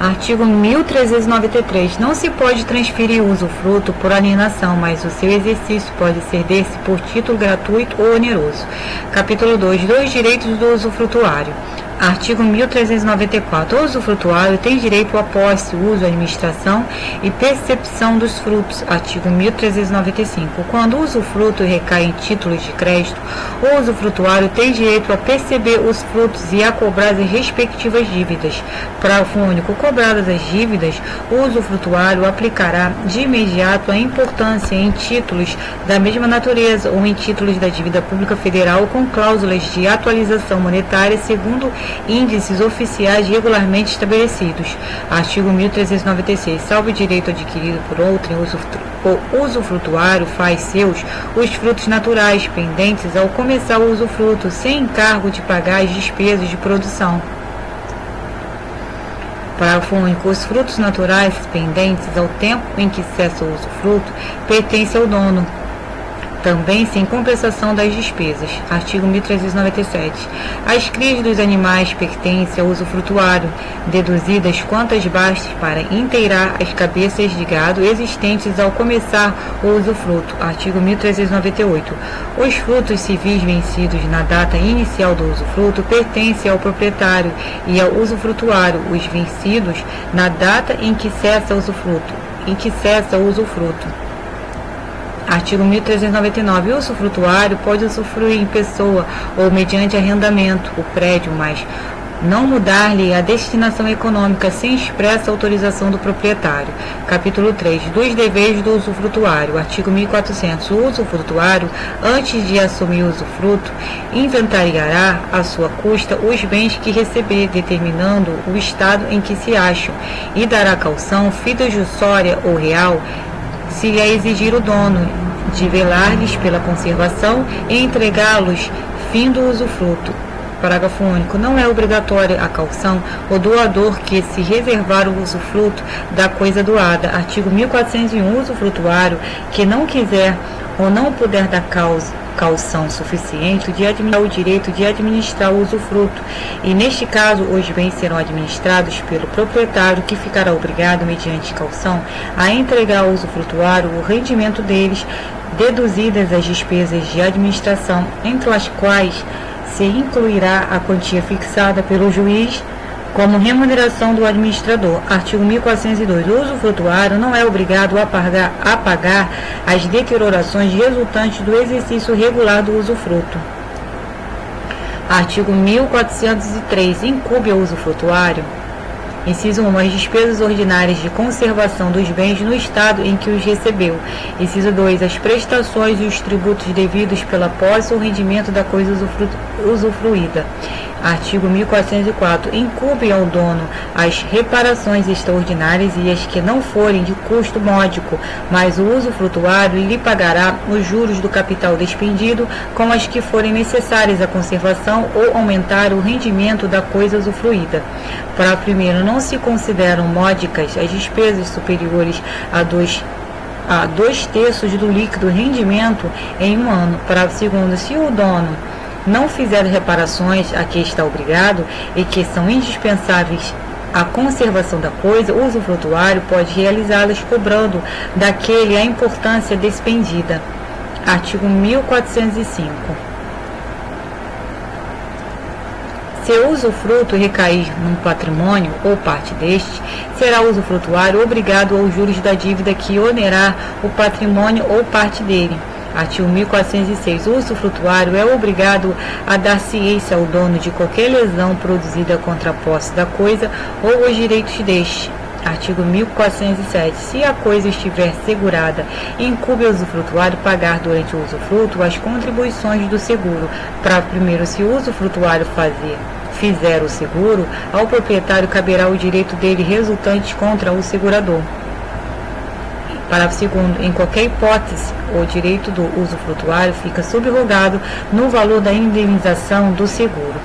Artigo 1393. Não se pode transferir o usufruto por alienação, mas o seu exercício pode ser-se por título gratuito ou oneroso. Capítulo 2. Dos direitos do usufrutuário. Artigo 1394. O usufrutuário tem direito à posse, uso, administração e percepção dos frutos. Artigo 1395. Quando o usufruto recai em títulos de crédito, o usufrutuário tem direito a perceber os frutos e a cobrar as respectivas dívidas. Parágrafo único. Cobradas as dívidas, o usufrutuário aplicará de imediato a importância em títulos da mesma natureza ou em títulos da dívida pública federal com cláusulas de atualização monetária segundo índices oficiais regularmente estabelecidos. Artigo 1396. Salvo o direito adquirido por outrem, o usufrutuário faz seus os frutos naturais pendentes ao começar o usufruto, sem encargo de pagar as despesas de produção. Parágrafo único. Os frutos naturais pendentes ao tempo em que cessa o usufruto pertencem ao dono, também sem compensação das despesas. Artigo 1397. As crias dos animais pertencem ao usufrutuário, deduzidas quantas bastem para inteirar as cabeças de gado existentes ao começar o usufruto. Artigo 1398. Os frutos civis vencidos na data inicial do usufruto pertencem ao proprietário e ao usufrutuário, os vencidos na data em que cessa o usufruto. Artigo 1399. O usufrutuário pode usufruir em pessoa ou mediante arrendamento o prédio, mas não mudar-lhe a destinação econômica sem expressa autorização do proprietário. Capítulo 3. Dos deveres do usufrutuário. Artigo 1400. O usufrutuário, antes de assumir o usufruto, inventariará à sua custa os bens que receber, determinando o estado em que se acham, e dará caução, fidejussória ou real, se a exigir o dono, de velar-lhes pela conservação e entregá-los fim do usufruto. Parágrafo único. Não é obrigatória a caução o doador que se reservar o usufruto da coisa doada. Artigo 1401. O usufrutuário que não quiser ou não puder dar caução suficiente de administrar o direito de administrar o usufruto, e neste caso os bens serão administrados pelo proprietário, que ficará obrigado, mediante caução, a entregar ao usufrutuário o rendimento deles, deduzidas as despesas de administração, entre as quais se incluirá a quantia fixada pelo juiz como remuneração do administrador. Artigo 1402. O usufrutuário não é obrigado a pagar as deteriorações resultantes do exercício regular do usufruto. Artigo 1403. Incumbe ao usufrutuário: inciso 1. As despesas ordinárias de conservação dos bens no estado em que os recebeu. Inciso 2. As prestações e os tributos devidos pela posse ou rendimento da coisa usufruída. Artigo 1404. Incumbe ao dono as reparações extraordinárias e as que não forem de custo módico, mas o usufrutuário lhe pagará os juros do capital despendido com as que forem necessárias à conservação ou aumentar o rendimento da coisa usufruída. Parágrafo 1º. Não se consideram módicas as despesas superiores a 2/3 do líquido rendimento em um ano. Parágrafo 2º. Se o dono não fizer reparações a que está obrigado e que são indispensáveis à conservação da coisa, o usufrutuário pode realizá-las cobrando daquele a importância despendida. Artigo 1405. Se o usufruto recair num patrimônio ou parte deste, será o usufrutuário obrigado aos juros da dívida que onerar o patrimônio ou parte dele. Artigo 1406. O usufrutuário é obrigado a dar ciência ao dono de qualquer lesão produzida contra a posse da coisa ou os direitos deste. Artigo 1407. Se a coisa estiver segurada, incumbe ao usufrutuário pagar durante o usufruto as contribuições do seguro. Parágrafo 1º. Se o usufrutuário fizer o seguro, ao proprietário caberá o direito dele resultante contra o segurador. Parágrafo 2º. Em qualquer hipótese, o direito do usufrutuário fica subrogado no valor da indenização do seguro.